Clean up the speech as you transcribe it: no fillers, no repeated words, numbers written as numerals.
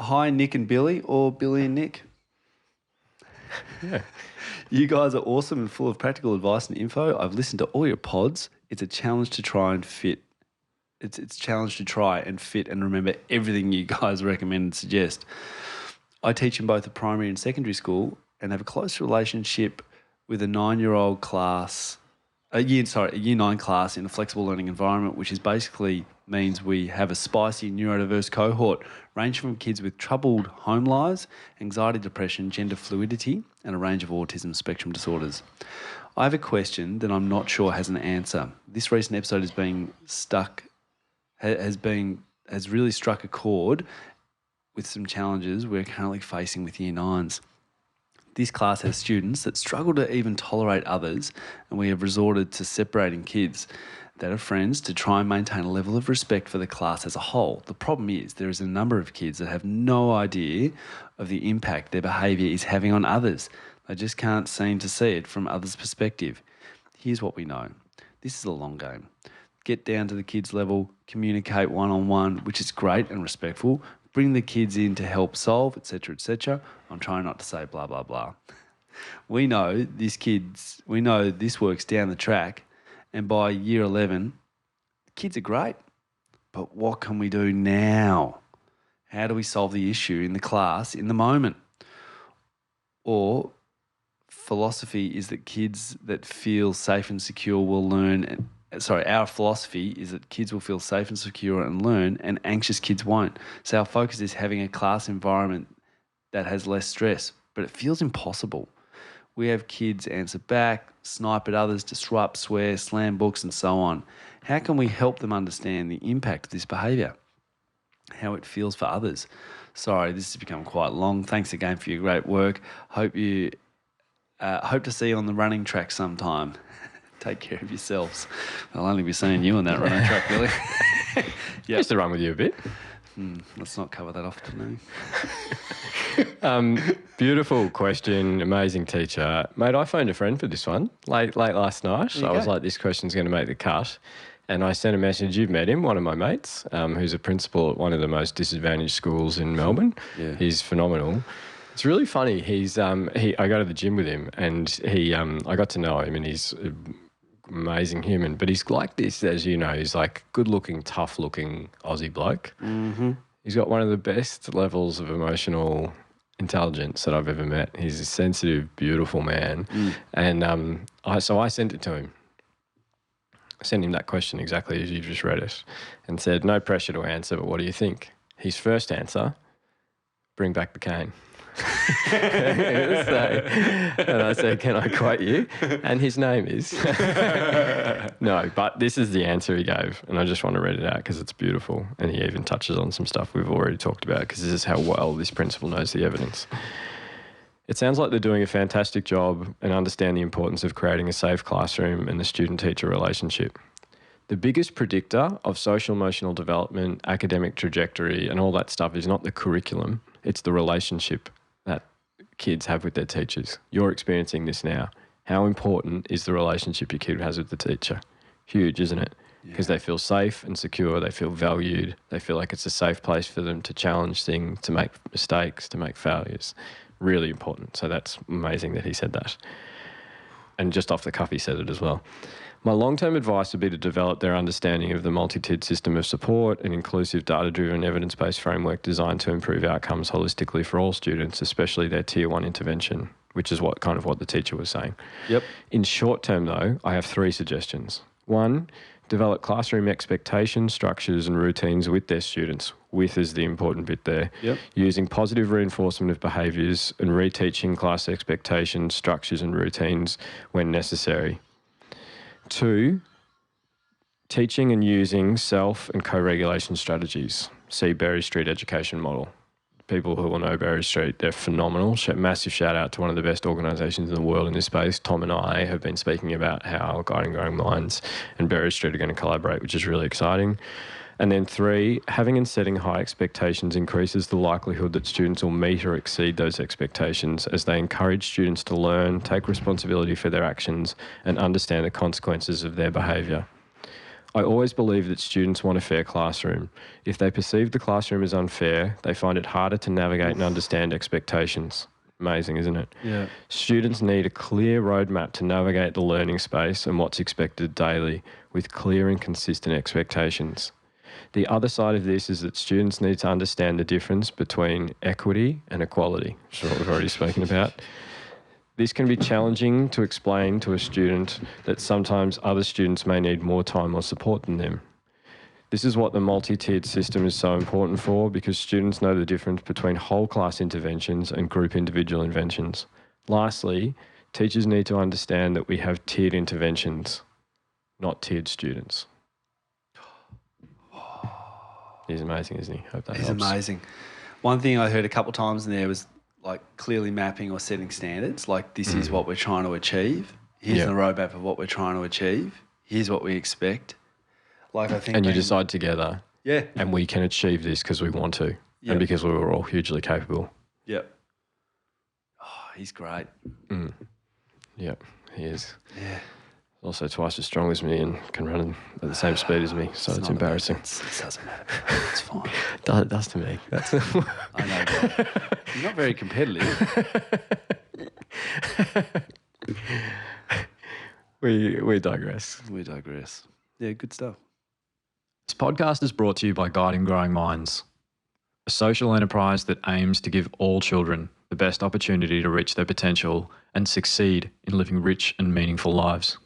Hi, Nick and Billy, or Billy and Nick. Yeah. You guys are awesome and full of practical advice and info. I've listened to all your pods. It's a challenge to try and fit. It's a challenge to try and fit and remember everything you guys recommend and suggest. I teach in both a primary and secondary school and have a close relationship with a 9-year-old class, a year 9 class in a flexible learning environment, which is basically means we have a spicy neurodiverse cohort ranging from kids with troubled home lives, anxiety, depression, gender fluidity, and a range of autism spectrum disorders. I have a question that I'm not sure has an answer. This recent episode has really struck a chord with some challenges we're currently facing with Year 9s. This class has students that struggle to even tolerate others, and we have resorted to separating kids that are friends to try and maintain a level of respect for the class as a whole. The problem is there is a number of kids that have no idea of the impact their behaviour is having on others. They just can't seem to see it from others' perspective. Here's what we know. This is a long game. Get down to the kids' level, communicate one-on-one, which is great and respectful. Bring the kids in to help solve, etc., etc. I'm trying not to say blah, blah, blah. We know this works down the track, and by year 11, the kids are great. But what can we do now? How do we solve the issue in the class in the moment? Or philosophy is that kids that feel safe and secure will learn. Our philosophy is that kids will feel safe and secure and learn, and anxious kids won't. So our focus is having a class environment that has less stress, but it feels impossible. We have kids answer back, snipe at others, disrupt, swear, slam books, and so on. How can we help them understand the impact of this behaviour? How it feels for others? Sorry, this has become quite long. Thanks again for your great work. Hope to see you on the running track sometime. Take care of yourselves. I'll only be seeing you on that running track, Billy. I used to run with you a bit. Let's not cover that off today. Beautiful question, amazing teacher. Mate, I phoned a friend for this one late last night. I was like, this question's going to make the cut. And I sent a message. You've met him, one of my mates, who's a principal at one of the most disadvantaged schools in Melbourne. Yeah. He's phenomenal. It's really funny. I go to the gym with him, and I got to know him, and he's an amazing human. But he's like this, as you know, he's like good-looking, tough-looking Aussie bloke. Mm-hmm. He's got one of the best levels of emotional intelligence that I've ever met. He's a sensitive, beautiful man. And so I sent it to him. I sent him that question exactly as you just read it and said, no pressure to answer, but what do you think? His first answer, bring back the cane. And I said, can I quote you? And his name is... No, but this is the answer he gave, and I just want to read it out because it's beautiful, and he even touches on some stuff we've already talked about because this is how well this principal knows the evidence. It sounds like they're doing a fantastic job and understand the importance of creating a safe classroom and the student-teacher relationship. The biggest predictor of social emotional development, academic trajectory, and all that stuff is not the curriculum, it's the relationship that kids have with their teachers. You're experiencing this now. How important is the relationship your kid has with the teacher? Huge, isn't it? Because they feel safe and secure, they feel valued, they feel like it's a safe place for them to challenge things, to make mistakes, to make failures. Really important. So that's amazing that he said that. And just off the cuff, he said it as well. My long-term advice would be to develop their understanding of the multi-tiered system of support, an inclusive, data-driven, evidence-based framework designed to improve outcomes holistically for all students, especially their Tier 1 intervention, which is what the teacher was saying. Yep. In short term, though, I have 3 suggestions. 1, develop classroom expectations, structures and routines with their students. With is the important bit there. Yep. Using positive reinforcement of behaviours and reteaching class expectations, structures and routines when necessary. 2, teaching and using self and co-regulation strategies. See Berry Street education model. People who will know Berry Street, they're phenomenal. Massive shout out to one of the best organisations in the world in this space. Tom and I have been speaking about how Guiding Growing Minds and Berry Street are going to collaborate, which is really exciting. And then 3, having and setting high expectations increases the likelihood that students will meet or exceed those expectations as they encourage students to learn, take responsibility for their actions and understand the consequences of their behaviour. I always believe that students want a fair classroom. If they perceive the classroom as unfair, they find it harder to navigate and understand expectations. Amazing, isn't it? Yeah. Students need a clear roadmap to navigate the learning space and what's expected daily with clear and consistent expectations. The other side of this is that students need to understand the difference between equity and equality, which is what we've already spoken about. This can be challenging to explain to a student that sometimes other students may need more time or support than them. This is what the multi-tiered system is so important for, because students know the difference between whole class interventions and group individual interventions. Lastly, teachers need to understand that we have tiered interventions, not tiered students. He's amazing, isn't he? Hope that He's helps. amazing. One thing I heard a couple of times in there was like clearly mapping or setting standards. Like, this is what we're trying to achieve. Here's the roadmap of what we're trying to achieve. Here's what we expect. Like, I think, And you decide together. Yeah. And we can achieve this because we want to, and because we were all hugely capable. Yep. Oh, he's great. Yep, he is. Yeah. Also twice as strong as me and can run at the same speed as me, so it's embarrassing. It doesn't matter. It's fine. It does to me. That's I know. But you're not very competitive. We digress. We digress. Yeah, good stuff. This podcast is brought to you by Guiding Growing Minds, a social enterprise that aims to give all children the best opportunity to reach their potential and succeed in living rich and meaningful lives.